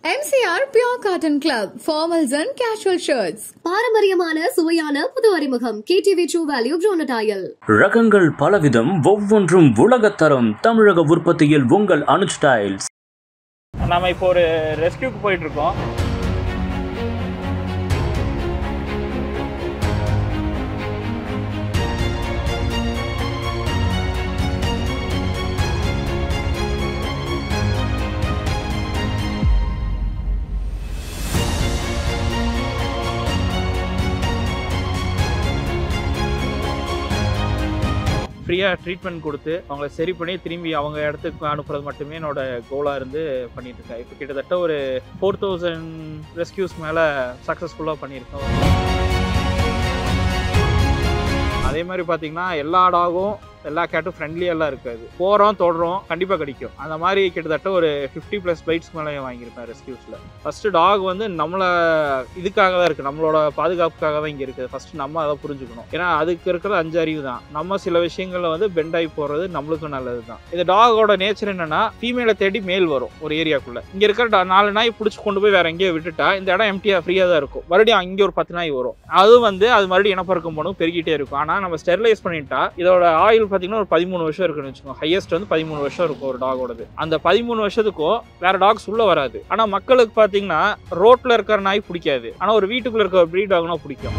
MCR Pure Cotton Club, formals and casual shirts. பாரம்பரியமான சுவையான புது அறிமுகம் KTV True Value Bronatile. ரகங்கள் பலவிதம், ஒவ்வொன்றும் உலகத்தரம். தமிழக உற்பத்தியில் உங்கள் அனுஜ் ஸ்டைல்ஸ். நாம இப்போ ஒரு ரெஸ்கியூக்கு போயிட்டு இருக்கோம். ஃப்ரீயாக ட்ரீட்மெண்ட் கொடுத்து அவங்கள சரி பண்ணி திரும்பி அவங்க இடத்துக்கு அனுப்புறது மட்டுமே என்னோட கோலாக இருந்து பண்ணிட்டு இருக்கேன். இப்போ கிட்டத்தட்ட ஒரு 4000 ரெஸ்கியூஸ் மேலே சக்ஸஸ்ஃபுல்லாக பண்ணியிருக்கோம். அதே மாதிரி பார்த்தீங்கன்னா எல்லா டாகும் எல்லா கேட்டும் ஃப்ரெண்ட்லியெல்லாம் இருக்காது. போகிறோம் தொடுறோம் கண்டிப்பாக கிடைக்கும். அந்த மாதிரி கிட்டத்தட்ட ஒரு 50+ பைட்ஸ் மேலே வாங்கியிருப்பேன் ரெஸ்கியூஸில். ஃபஸ்ட்டு டாக் வந்து நம்மளை இதுக்காக தான் இருக்குது, நம்மளோட பாதுகாப்புக்காக தான் இங்கே இருக்குது. ஃபஸ்ட்டு நம்ம அதை புரிஞ்சுக்கணும். ஏன்னா அதுக்கு இருக்கிற 5 அறிவு தான். நம்ம சில விஷயங்களில் வந்து பெண்ட் ஆகி போகிறது நம்மளுக்கும் நல்லது தான். இந்த டாகோட நேச்சர் என்னென்னா, ஃபீமேலை தேடி மேல் வரும் ஒரு ஏரியாக்குள்ளே. இங்கே இருக்கிற 4 நாய் பிடிச்சி கொண்டு போய் வேறு எங்கேயோ விட்டுட்டா இந்த இடம் எம்டியாக ஃப்ரீயாக தான் இருக்கும். மறுபடியும் அங்கே ஒரு 10 நாய் வரும். அது மறுபடியும் இனப்பெருக்கம் போனும் பெருகிட்டே இருக்கும். ஆனால் நம்ம ஸ்டெரிலைஸ் பண்ணிட்டா இதோட ஆயுள் பார்த்தீங்கன்னா ஒரு 13 வருஷம் இருக்குன்னு வச்சுக்கோங்க. ஹையஸ்ட் வந்து 13 வருஷம் இருக்கும் ஒரு டாகோடது. அந்த 13 வருஷத்துக்கும் வேற டாக்ஸ் உள்ள வராது. ஆனா மக்களுக்கு பாத்தீங்கன்னா ரோட்ல இருக்கிற நாய் பிடிக்காது, ஆனா ஒரு வீட்டுக்குள்ள இருக்கிற ப்ரீட் டாக்னா பிடிக்கும்.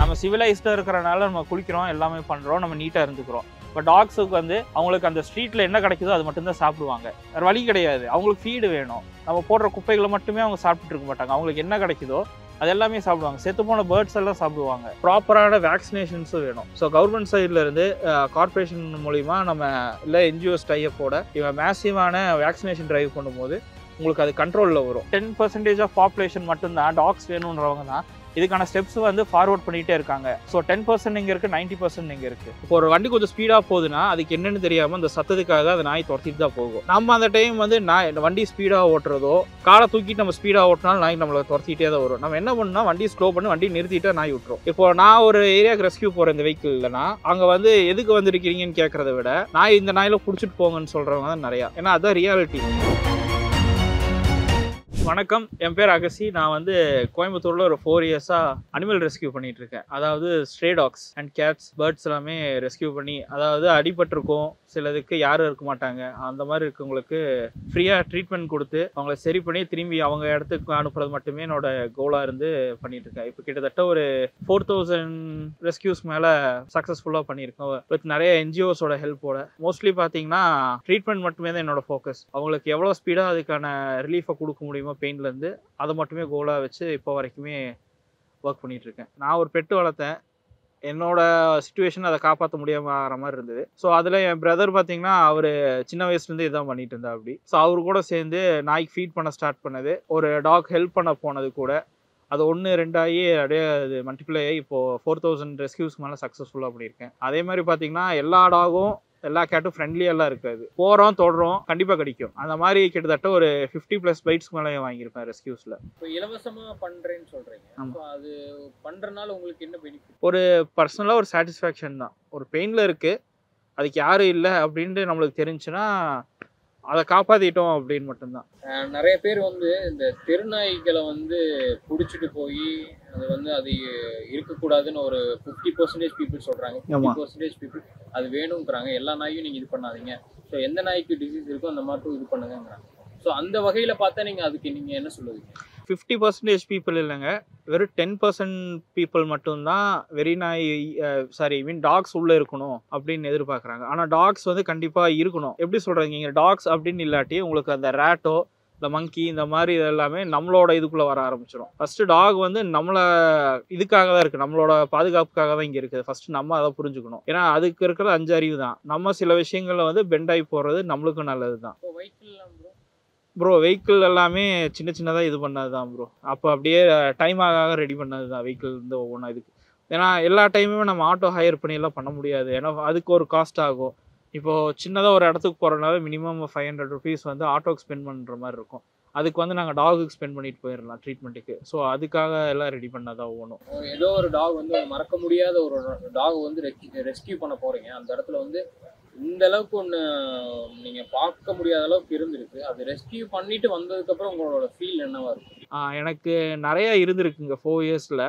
நம்ம சிவிலைஸ்டா இருக்கிறனால நம்ம குளிக்கிறோம், எல்லாமே பண்றோம், நம்ம நீட்டா இருந்துக்கிறோம். இப்போ டாக்ஸுக்கு வந்து அவங்களுக்கு அந்த ஸ்ட்ரீட்ல என்ன கிடைக்குதோ அது மட்டும்தான் சாப்பிடுவாங்க. வேற வழி கிடையாது. அவங்களுக்கு ஃபீடு வேணும். நம்ம போடுற குப்பைகளை மட்டுமே அவங்க சாப்பிட்டுட்டு இருக்க மாட்டாங்க. அவங்களுக்கு என்ன கிடைக்குதோ அது எல்லாமே சாப்பிடுவாங்க. செத்து போன பேர்ட்ஸ் எல்லாம் சாப்பிடுவாங்க. ப்ராப்பரான வேக்சினேஷன்ஸும் வேணும். ஸோ கவர்மெண்ட் சைட்ல இருந்து கார்பரேஷன் மூலிமா நம்ம இல்லை NGOs டைப்போட இவன் மேசிவான வேக்சினேஷன் டிரைவ் பண்ணும்போது உங்களுக்கு அது கண்ட்ரோலில் வரும். 10% ஆஃப் பாப்புலேஷன் மட்டும்தான் டாக்ஸ் வேணுன்றவங்க தான் இதுக்கான ஸ்டெப்ஸ் வந்து ஃபார்வர்ட் பண்ணிகிட்டே இருக்காங்க. ஸோ 10% இங்கே இருக்குது, 90% இங்கே இருக்குது. இப்போ ஒரு வண்டி கொஞ்சம் ஸ்பீடாக போகுதுன்னா அதுக்கு என்னென்னு தெரியாமல் அந்த சத்தத்துக்காக அந்த நாய் துரத்திட்டு தான் போகும். நம்ம அந்த டைம் வந்து வண்டி ஸ்பீடாக ஓட்டுறதோ காலை தூக்கிட்டு நம்ம ஸ்பீடாக ஓட்டினாலும் நாய் நம்மளை துரத்திட்டே தான் வரும். நம்ம என்ன பண்ணோம்னா வண்டி ஸ்லோ பண்ணி வண்டி நிறுத்திட்டு நாய் விட்டுரும். இப்போ நான் ஒரு ஏரியாவுக்கு ரெஸ்கியூ போகிறேன் இந்த வெஹிக்கிள் இல்லைனா, அங்கே வந்து எதுக்கு வந்திருக்கிறீங்கன்னு கேட்கறத விட நாய் இந்த நாயில் பிடிச்சிட்டு போங்கன்னு சொல்கிறவங்க தான் நிறையா. ஏன்னா அதுதான் ரியாலிட்டி. வணக்கம், என் பேர் அகசி. நான் வந்து கோயம்புத்தூரில் ஒரு 4 இயர்ஸாக அனிமல் ரெஸ்கியூ பண்ணிட்டு இருக்கேன். அதாவது stray dogs and cats, birds எல்லாமே ரெஸ்கியூ பண்ணி, அதாவது அடிபட்டிருக்கும், சிலதுக்கு யாரும் இருக்க மாட்டாங்க, அந்த மாதிரி இருக்கவங்களுக்கு ஃப்ரீயாக ட்ரீட்மெண்ட் கொடுத்து அவங்கள சரி பண்ணி திரும்பி அவங்க இடத்துக்கு அனுப்புறது மட்டுமே என்னோட கோலாக இருந்து பண்ணிட்டு இருக்கேன். இப்போ கிட்டத்தட்ட ஒரு 4000 ரெஸ்கியூஸ் மேலே சக்ஸஸ்ஃபுல்லாக பண்ணியிருக்கோம் வித் நிறைய NGOஸோட ஹெல்ப்போட. மோஸ்ட்லி பார்த்தீங்கன்னா ட்ரீட்மெண்ட் மட்டுமே தான் என்னோட ஃபோக்கஸ். அவங்களுக்கு எவ்வளோ ஸ்பீடாக அதுக்கான ரிலீஃபை கொடுக்க முடியுமோ பெயின்லேருந்து அதை மட்டுமே கோலாக வச்சு இப்போ வரைக்குமே ஒர்க் பண்ணிகிட்ருக்கேன். நான் ஒரு பெட்டு வளர்த்தேன். என்னோட சிச்சுவேஷன் அதை காப்பாற்ற முடியாமல் ஆகிற மாதிரி இருந்தது. ஸோ அதில் என் பிரதர் பார்த்தீங்கன்னா அவர் சின்ன வயசுலேருந்து இதான் பண்ணிட்டு இருந்தா. அப்படி ஸோ அவர் கூட சேர்ந்து நாய்க்கு ஃபீட் பண்ண ஸ்டார்ட் பண்ணது, ஒரு டாக் ஹெல்ப் பண்ண போனது கூட, அது 1, 2 ஆகி அப்படியே அது மல்டிப்ளை ஆகி இப்போது 4000 ரெஸ்கியூஸ்க்கு மேலே சக்ஸஸ்ஃபுல்லாக பண்ணியிருக்கேன். அதே மாதிரி பார்த்தீங்கன்னா எல்லா டாகும் எல்லா கேட்டும் ஃப்ரெண்ட்லியெல்லாம் இருக்காது. போகிறோம் தொடுறோம் கண்டிப்பாக கிடைக்கும். அந்த மாதிரி கிட்டத்தட்ட ஒரு 50+ பைட்ஸ் மேலே வாங்கியிருப்பேன் ரெஸ்கியூஸில். இப்போ இலவசமாக பண்ணுறேன்னு சொல்கிறீங்க. அப்போ அது பண்ணுறதுனால உங்களுக்கு என்ன பெனிஃபிட்? ஒரு பர்சனலாக ஒரு சாட்டிஸ்ஃபேக்ஷன் தான். ஒரு பெயினில் இருக்குது, அதுக்கு யாரும் இல்லை அப்படின்ட்டு நம்மளுக்கு தெரிஞ்சுன்னா அதை காப்பாற்றிட்டோம் அப்படின்னு மட்டும்தான். நிறைய பேர் வந்து இந்த தெருநாய்களை வந்து பிடிச்சிட்டு போய் அது வந்து அது இருக்கக்கூடாதுன்னு ஒரு 50% பீப்புள் சொல்கிறாங்க. 50% பீப்புள் அது வேணுங்கிறாங்க. எல்லா நாயும் நீங்கள் இது பண்ணாதீங்க, ஸோ எந்த நாய்க்கு டிசீஸ் இருக்கோ அந்த மட்டும் இது பண்ணுங்கிறாங்க. ஸோ அந்த வகையில் பார்த்தா அதுக்கு நீங்கள் என்ன சொல்லுவீங்க? 50% பீப்புள் இல்லைங்க, வெறும் 10% பீப்புள் மட்டும்தான் டாக்ஸ் உள்ளே இருக்கணும் அப்படின்னு எதிர்பார்க்குறாங்க. ஆனால் டாக்ஸ் வந்து கண்டிப்பாக இருக்கணும். எப்படி சொல்கிறீங்க, இங்கே டாக்ஸ் அப்படின்னு இல்லாட்டி உங்களுக்கு அந்த ரேட்டோ இந்த மங்கி இந்த மாதிரி இதெல்லாமே நம்மளோட இதுக்குள்ளே வர ஆரம்பிச்சிடும். ஃபஸ்ட்டு டாக் வந்து நம்மளை இதுக்காக தான் இருக்குது, நம்மளோட பாதுகாப்புக்காக தான் இங்கே இருக்குது. ஃபஸ்ட்டு நம்ம அதை புரிஞ்சுக்கணும். ஏன்னா அதுக்கு இருக்கிற 5 அறிவு தான். நம்ம சில விஷயங்களில் வந்து பெண்ட் ஆகி போகிறது நம்மளுக்கும் நல்லது தான். ப்ரோ வெஹிக்கிள் எல்லாமே சின்ன சின்னதாக இது பண்ணது தான் ப்ரோ. அப்போ அப்படியே டைம் ஆக ரெடி பண்ணது தான் வெஹிக்கிள் வந்து ஒவ்வொன்றா இதுக்கு. ஏன்னா எல்லா டைமுமே நம்ம ஆட்டோ ஹையர் பண்ணியெல்லாம் பண்ண முடியாது. ஏன்னா அதுக்கு ஒரு காஸ்ட் ஆகும். இப்போது சின்னதாக ஒரு இடத்துக்கு போகிறனால மினிமம் 500 rupees வந்து ஆட்டோக்கு ஸ்பெண்ட் பண்ணுற மாதிரி இருக்கும். அதுக்கு வந்து நாங்கள் டாகுக்கு ஸ்பெண்ட் பண்ணிட்டு போயிடலாம் ட்ரீட்மெண்ட்டுக்கு. ஸோ அதுக்காக எல்லாம் ரெடி பண்ணதான் ஒவ்வொன்றும். ஏதோ ஒரு டாக் வந்து மறக்க முடியாத ஒரு டாக் வந்து ரெஸ்கியூ பண்ண போகிறீங்க. அந்த இடத்துல வந்து இந்த அளவுக்கு ஒன்று நீங்கள் பார்க்க முடியாத அளவுக்கு இருந்திருக்கு. அது ரெஸ்கியூ பண்ணிட்டு வந்ததுக்கப்புறம் உங்களோட ஃபீல் என்னவா இருக்கும்? எனக்கு நிறைய இருந்திருக்குங்க 4 இயர்ஸில்.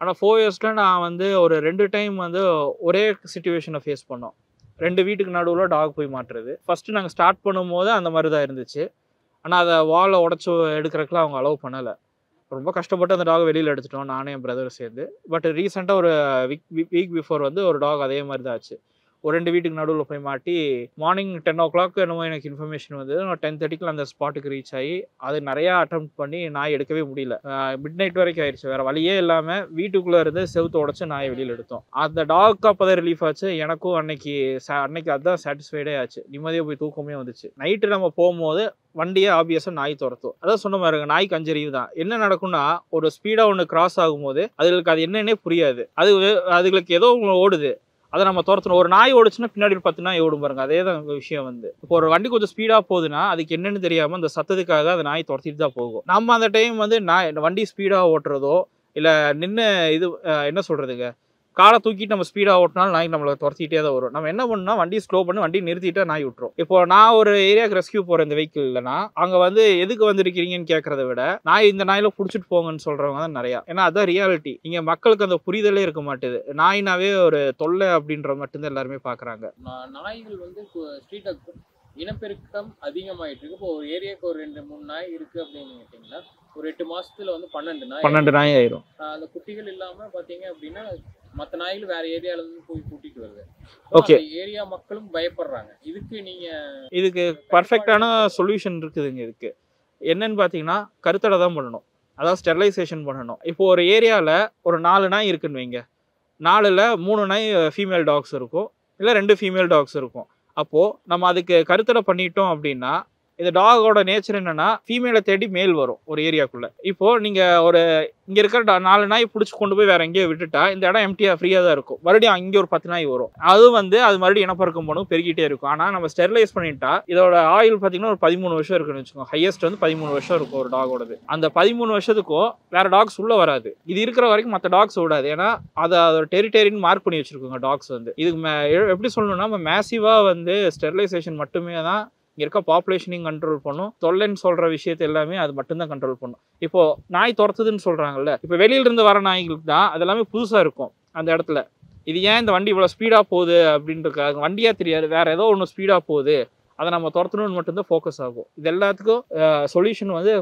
ஆனால் 4 இயர்ஸில் நான் வந்து ஒரு 2 டைம் வந்து ஒரே சிச்சுவேஷனை ஃபேஸ் பண்ணோம். 2 வீட்டுக்கு நடுவில் டாக் போய் மாட்டுறது. ஃபஸ்ட்டு நாங்கள் ஸ்டார்ட் பண்ணும்போது அந்த மாதிரி தான் இருந்துச்சு. ஆனால் அதை வாலை உடச்சி எடுக்கிறதுக்குலாம் அவங்க அலோவ் பண்ணலை. ரொம்ப கஷ்டப்பட்டு அந்த டாக் வெளியில் எடுத்துட்டோம், நானே என் பிரதர் சேர்ந்து. பட் ரீசெண்டாக ஒரு வீக் பிஃபோர் வந்து ஒரு டாக் அதே மாதிரி தான் ஆச்சு. ஒரு 2 வீட்டுக்கு நடுவில் போய் மாட்டி மார்னிங் 10 o'clock என்னமோ எனக்கு இன்ஃபர்மேஷன் வந்து நான் 10:30 அந்த ஸ்பாட்டுக்கு ரீச் ஆகி அது நிறையா அட்டம் பண்ணி நாய் எடுக்கவே முடியல. மிட் நைட் வரைக்கும் ஆயிடுச்சு. வேறு வழியே இல்லாமல் வீட்டுக்குள்ளே இருந்து செவுத்து உடச்சி நாயை வெளியில் எடுத்தோம். அந்த டாக்கு அப்போ தான் ரிலீஃப் ஆச்சு. எனக்கும் அன்னைக்கு அதுதான் சாட்டிஸ்ஃபைடே ஆச்சு. நிம்மதியாக போய் தூக்கமே வந்துச்சு. நைட்டு நம்ம போகும்போது வண்டியை ஆபியஸாக நாய் துரத்தும். அதான் சொன்ன மாதிரி நாய்க்கு அஞ்சறிவு தான். என்ன நடக்கும்னா ஒரு ஸ்பீடாக ஒன்று கிராஸ் ஆகும்போது அதுகளுக்கு அது என்னன்னே புரியாது. அதுகளுக்கு ஏதோ ஓடுது, அதை நம்ம துரத்தணும். ஒரு நாய் ஓடுச்சுன்னா பின்னாடி 10 நாய் ஓடும் பாருங்க. அதே தான் விஷயம் வந்து. இப்போ ஒரு வண்டி கொஞ்சம் ஸ்பீடாக போகுதுன்னா அதுக்கு என்னன்னு தெரியாமல் அந்த சத்தத்துக்காக அந்த நாய் துரத்திட்டு தான் போகும். நம்ம அந்த டைம் வந்து வண்டி ஸ்பீடாக ஓட்டுறதோ இல்லை நின்று இது என்ன சொல்கிறதுங்க, காலை தூக்கிட்டு நம்ம ஸ்பீடாக ஓட்டினாலும் நாய் நம்மளை துரத்திட்டே தான் வரும். நம்ம என்ன பண்ணோம்னா வண்டி ஸ்லோ பண்ணி வண்டி நிறுத்திட்டு நாய் விட்டுரும். இப்போ நான் ஒரு ஏரியாவுக்கு ரெஸ்கியூ போகிறேன் இந்த வெஹிக்கிள் இல்லைனா, அங்கே வந்து எதுக்கு வந்திருக்கிறீங்கன்னு கேட்கறத விட நாய் இந்த நாயில் பிடிச்சிட்டு போங்கன்னு சொல்கிறவங்க தான் நிறையா. ஏன்னா அதுதான் ரியாலிட்டி. இங்கே மக்களுக்கு அந்த புரிதலே இருக்க மாட்டேது. நாயினாவே ஒரு தொல்லை அப்படின்ற மட்டும்தான் எல்லாருமே பார்க்குறாங்க. நாய்கள் வந்து ஸ்ட்ரீட் இனப்பெருக்கம் அதிகமாயிட்டு இருக்கு. இப்போ ஒரு ஏரியாவுக்கு ஒரு 2-3 நாய் இருக்கு அப்படின்னு கேட்டிங்கன்னா ஒரு 8 மாசத்துல வந்து 12 நாய் ஆயிரும். அந்த குட்டிகள் இல்லாம பாத்தீங்க அப்படின்னா மற்ற நாய்கள் வேற ஏரியால இருந்து போய் கூட்டிட்டு வருது. ஓகே, ஏரியா மக்களும் பயப்படுறாங்க. இதுக்கு பர்ஃபெக்டான சொல்யூஷன் இருக்குதுங்க. இதுக்கு என்னன்னு பார்த்தீங்கன்னா கருத்தடை தான் பண்ணணும். அதாவது ஸ்டெரிலைசேஷன் பண்ணணும். இப்போ ஒரு ஏரியாவில் ஒரு 4 நாய் இருக்குன்னு வைங்க. 4ல் 3 நாய் ஃபீமேல் டாக்ஸ் இருக்கும், இல்லை 2 ஃபீமேல் டாக்ஸ் இருக்கும். அப்போது நம்ம அதுக்கு கருத்தடை பண்ணிட்டோம் அப்படின்னா இந்த டாகோட நேச்சர் என்னன்னா ஃபீமேலை தேடி மேல் வரும் ஒரு ஏரியாக்குள்ள. இப்போ நீங்க ஒரு இங்க இருக்கிற 4 நாய் பிடிச்சி கொண்டு போய் வேற எங்கேயோ விட்டுட்டா இந்த இடம் எம்டியா ஃப்ரீயா தான் இருக்கும். மறுபடியும் அங்கே ஒரு 10 நாய் வரும். அது மறுபடியும் இனப்பெருக்கம் பண்ணும், பெருகிட்டே இருக்கும். ஆனா நம்ம ஸ்டெரிலைஸ் பண்ணிட்டா இதோட ஆயுள் பார்த்தீங்கன்னா ஒரு 13 வருஷம் இருக்குன்னு வச்சுக்கோங்க. ஹையஸ்ட் வந்து 13 வருஷம் இருக்கும் ஒரு டாகோடது. அந்த 13 வருஷத்துக்கும் வேற டாக்ஸ் உள்ள வராது. இது இருக்கிற வரைக்கும் மற்ற டாக்ஸ் விடாது. ஏன்னா அதை அதோட டெரிட்டரின்னு மார்க் பண்ணி வச்சிருக்கோங்க டாக்ஸ் வந்து. இதுக்கு எப்படி சொல்லணும்னா நம்ம மேசிவா வந்து ஸ்டெரிலைசேஷன் மட்டுமே தான் இங்கே இருக்க பாப்புலேஷனையும் கண்ட்ரோல் பண்ணும். தொல்லைன்னு சொல்கிற விஷயத்தை எல்லாமே அது மட்டும்தான் கண்ட்ரோல் பண்ணும். இப்போது நாய் துரத்துதுன்னு சொல்கிறாங்கல்ல, இப்போ வெளியிலிருந்து வர நாய்களுக்கு தான் அது எல்லாமே புதுசாக இருக்கும் அந்த இடத்துல. இது ஏன் இந்த வண்டி இவ்வளோ ஸ்பீடாக போகுது அப்படின்றதுக்காக வண்டியாக தெரியாது, வேறு ஏதோ ஒன்று ஸ்பீடாக போகுது, அதை நம்ம துரத்தணும்னு மட்டும்தான் ஃபோக்கஸ் ஆகும். இது எல்லாத்துக்கும் சொல்யூஷன் வந்து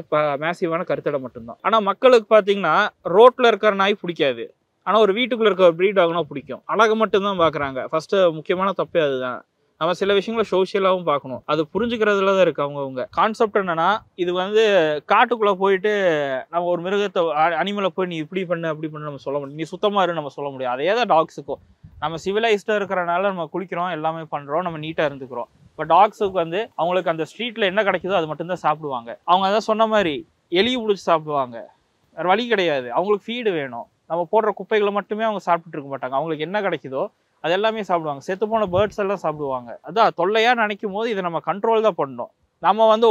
மேசிவான கருத்தடை மட்டும்தான். ஆனால் மக்களுக்கு பார்த்தீங்கன்னா ரோட்டில் இருக்கிற நாய் பிடிக்காது, ஆனால் ஒரு வீட்டுக்குள்ளே இருக்க ப்ரீட் டாக்னா பிடிக்கும். அழகு மட்டும்தான் பார்க்குறாங்க. ஃபஸ்ட்டு முக்கியமான தப்பே அதுதான். நம்ம சில விஷயங்களை சோஷியலாகவும் பார்க்கணும். அது புரிஞ்சுக்கிறதுல தான் இருக்குது அவங்கவுங்க. கான்செப்ட் என்னன்னா இது வந்து காட்டுக்குள்ளே போயிட்டு நம்ம ஒரு மிருகத்தை அனிமலை போய் நீ இப்படி பண்ணு அப்படி பண்ணு நம்ம சொல்ல முடியும், நீ சுத்தமாக இரு நம்ம சொல்ல முடியும். அதே தான் டாக்ஸுக்கும். நம்ம சிவிலைஸ்டாக இருக்கிறனால நம்ம குளிக்கிறோம், எல்லாமே பண்ணுறோம், நம்ம நீட்டாக இருந்துக்கிறோம். இப்போ டாக்ஸுக்கு வந்து அவங்களுக்கு அந்த ஸ்ட்ரீட்டில் என்ன கிடைக்குதோ அது மட்டும்தான் சாப்பிடுவாங்க. அவங்க அதான் சொன்ன மாதிரி எலியை பிடிச்சி சாப்பிடுவாங்க, வேறு வழி கிடையாது. அவங்களுக்கு ஃபீடு வேணும். நம்ம போடுற குப்பைகளை மட்டுமே அவங்க சாப்பிட்டுட்டு இருக்க மாட்டாங்க. அவங்களுக்கு என்ன கிடைக்குதோ அது எல்லாமே சாப்பிடுவாங்க. செத்து போன பேர்ட்ஸ் எல்லாம் சாப்பிடுவாங்க. அதான் தொல்லையாக நினைக்கும் போது இதை நம்ம கண்ட்ரோல் தான் பண்ணணும். நம்ம வந்து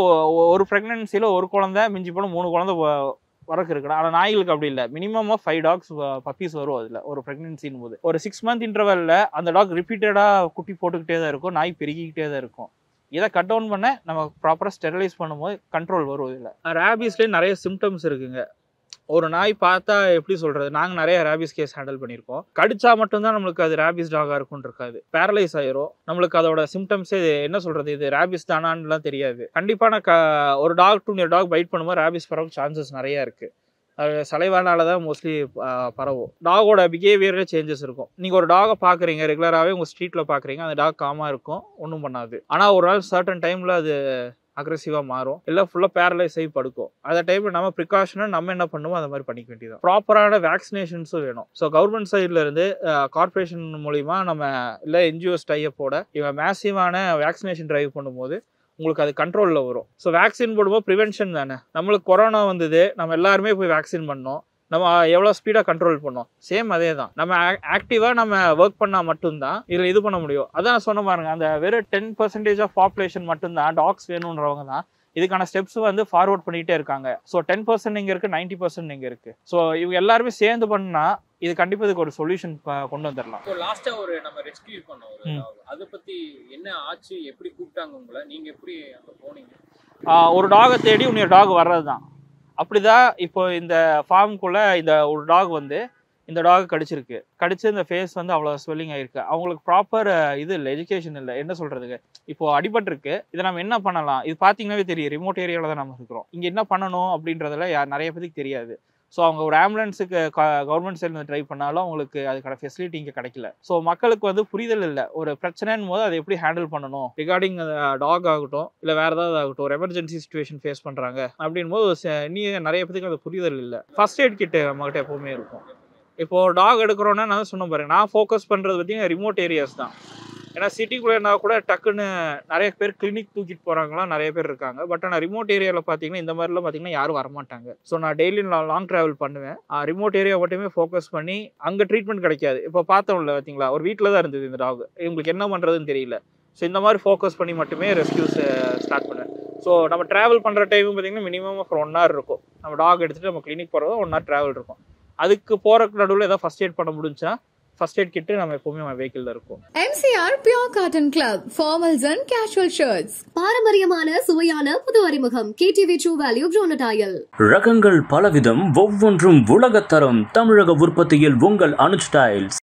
ஒரு ப்ரெக்னன்சியில் ஒரு குழந்தை மிஞ்சி போன 3 குழந்தை வரக்கு இருக்குடா. ஆனால் நாய்களுக்கு அப்படி இல்லை. மினிமமாக 5 டாக்ஸ் பப்பீஸ் வரும் அதில் ஒரு ப்ரெக்னன்சின் போது. ஒரு 6 மந்த் இன்டர்வலில் அந்த டாக் ரிப்பீட்டடாக குட்டி போட்டுக்கிட்டே தான் இருக்கும், நாய் பெருகிக்கிட்டே தான் இருக்கும். இதை கட் டவுன் பண்ண நம்ம ப்ராப்பராக ஸ்டெரிலைஸ் பண்ணும்போது கண்ட்ரோல் வரும். இதில் ரேபீஸ்லேயே நிறைய சிம்டம்ஸ் இருக்குங்க. ஒரு நாய் பார்த்தா எப்படி சொல்கிறது, நாங்கள் நிறைய ரேபிஸ் கேஸ் ஹேண்டில் பண்ணியிருக்கோம். கடிச்சா மட்டும்தான் நம்மளுக்கு அது ரேபிஸ் டாகாக இருக்கும்னு இருக்காது, பேரலைஸ் ஆயிரும். நம்மளுக்கு அதோட சிம்டம்ஸே இது சொல்கிறது, இது ரேபிஸ் தானான்லாம் தெரியாது. கண்டிப்பாக ஒரு டாக் டு டாக் பைட் பண்ணும்போது ரேபிஸ் பரவ சான்சஸ் நிறையா இருக்குது. அது சலைவானால தான் மோஸ்ட்லி பரவும். டாகோட பிஹேவியரே சேஞ்சஸ் இருக்கும். நீங்கள் ஒரு டாகை பார்க்குறீங்க, ரெகுலராகவே உங்கள் ஸ்ட்ரீட்டில் பார்க்குறீங்க, அந்த டாக் காமாக இருக்கும், ஒன்றும் பண்ணாது. ஆனால் ஒரு நாள் சர்டன் டைமில் அது அக்ரெசிவாக மாறும், இல்லை ஃபுல்லாக பேரலைஸ் ஆகி படுக்கும். அந்த டைமில் நம்ம ப்ரிகாஷனாக நம்ம என்ன பண்ணுமோ அந்த மாதிரி பண்ணிக்க வேண்டியது. ப்ராப்பரான வேக்சினேஷன்ஸும் வேணும். ஸோ கவர்மெண்ட் சைட்லேருந்து கார்பரேஷன் மூலிமா நம்ம இல்லை என்ஜிஓஸ் டைப்போட இவன் மேசிவான வேக்சினேஷன் ட்ரைவ் பண்ணும்போது உங்களுக்கு அது கண்ட்ரோலில் வரும். ஸோ வேக்சின் போடும்போது ப்ரிவென்ஷன் தானே. நம்மளுக்கு கொரோனா வந்தது, நம்ம எல்லாருமே போய் வேக்சின் பண்ணோம், நம்ம எவ்வளோ ஸ்பீடாக கண்ட்ரோல் பண்ணோம். சேம் அதே தான். நம்ம ஆக்டிவாக நம்ம ஒர்க் பண்ணால் மட்டும்தான் இதில் இது பண்ண முடியும். அதான் சொன்ன பாருங்க, அந்த வெறும் 10% ஆஃப் பாப்புலேஷன் மட்டும்தான் டாக்ஸ் வேணுன்றவங்க தான் இதுக்கான ஸ்டெப்ஸ் வந்து ஃபார்வர்ட் பண்ணிகிட்டே இருக்காங்க. ஸோ 10% இங்கே இருக்குது, 90% இங்கே இருக்குது. ஸோ இவங்க எல்லாருமே சேர்ந்து பண்ணால் இது கண்டிப்பாக இதுக்கு ஒரு சொல்யூஷன் கொண்டு வந்துடலாம். ஸோ லாஸ்ட்டாக ஒரு நம்ம ரெஸ்கியூ பண்ணோம் ஒரு டாக், அதை பற்றி என்ன ஆச்சு, எப்படி கூப்பிட்டாங்க உங்களை, நீங்கள் எப்படி அங்கே போனீங்க? ஒரு டாகை தேடி இன்னொரு டாக் வர்றது தான். அப்படிதான் இப்போ இந்த ஃபார்முக்குள்ளே இந்த ஒரு டாக் வந்து இந்த டாக் கடிச்சிருக்கு. கடிச்சு இந்த ஃபேஸ் வந்து அவ்வளோ ஸ்வெல்லிங் ஆயிருக்கு. அவங்களுக்கு ப்ராப்பர் இது இல்லை, எஜுகேஷன் இல்லை. என்ன சொல்கிறதுக்கு, இப்போ அடிபட்டிருக்கு, இதை நம்ம என்ன பண்ணலாம், இது பார்த்தீங்கன்னாவே தெரியும், ரிமோட் ஏரியாவில் தான் நம்ம இருக்கிறோம். இங்கே என்ன பண்ணணும் அப்படின்றதுல நிறைய பேருக்கு தெரியாது. ஸோ அவங்க ஒரு ஆம்புலன்ஸுக்கு கவர்மெண்ட் சைட்லேருந்து ட்ரை பண்ணாலும் அவங்களுக்கு அதுக்கான ஃபெசிலிட்டி இங்கே கிடைக்கல. ஸோ மக்களுக்கு வந்து புரிதல் இல்லை. ஒரு பிரச்சனைன்னு போது அதை எப்படி ஹேண்டில் பண்ணணும், ரிகார்டிங் டாக் ஆகட்டும் இல்லை வேறு ஏதாவது ஆகட்டும், ஒரு எமர்ஜென்சி சுச்சுவேஷன் ஃபேஸ் பண்ணுறாங்க அப்படின் போது இன்னும் நிறைய பேருக்கு அது புரிதல் இல்லை. ஃபர்ஸ்ட் எய்ட் கிட் நம்மகிட்ட எப்போவுமே இருக்கும். இப்போது டாக் எடுக்கிறோன்னா நான் சொன்ன பாருங்க, நான் ஃபோக்கஸ் பண்ணுறது பார்த்தீங்கன்னா ரிமோட் ஏரியாஸ் தான். ஏன்னா சிட்டிக்குள்ளே இருந்தால் கூட டக்குன்னு நிறைய பேர் கிளினிக் தூக்கிட்டு போகிறாங்களாம் நிறைய பேர் இருக்காங்க. பட் ஆனால் ரிமோட் ஏரியாவில் பார்த்தீங்கன்னா இந்த மாதிரிலாம் பார்த்தீங்கன்னா யாரும் வரமாட்டாங்க. ஸோ நான் டெய்லி லாங் ட்ராவல் பண்ணுவேன். ரிமோட் ஏரியா மட்டுமே ஃபோக்கஸ் பண்ணி அங்கே ட்ரீட்மெண்ட் கிடைக்காது. இப்போ பார்த்தோம்ல பார்த்தீங்களா, ஒரு வீட்டில் தான் இருந்தது இந்த டாக், இவங்களுக்கு என்ன பண்ணுறதுன்னு தெரியல. ஸோ இந்த மாதிரி ஃபோக்கஸ் பண்ணி மட்டுமே ரெஸ்கியூஸ் ஸ்டார்ட் பண்ணுவேன். ஸோ நம்ம ட்ராவல் பண்ணுற டைமும் பார்த்தீங்கன்னா மினிமம் ஒரு 1 hour இருக்கும். நம்ம டாக் எடுத்துகிட்டு நம்ம கிளினிக் போகிறதோ 1 hour ட்ராவல் இருக்கும். அதுக்கு போகிறக்கு நடுவில் ஏதாவது ஃபர்ஸ்ட் எய்ட் பண்ண முடிஞ்சா ஃபர்ஸ்ட் எய்ட் கிட்டு நம்ம எப்பவுமே நம்ம வெஹிக்கிள்ல இருக்கும். MCR Pure Cotton Club, formals and casual shirts. பாரம்பரியமான சுவையான புது அறிமுகம் KTV True Value Bronatile. ரகங்கள் பலவிதம், ஒவ்வொன்றும் உலகத்தரம். தமிழக உற்பத்தியில் உங்கள் அனுஜ் டைல்ஸ்.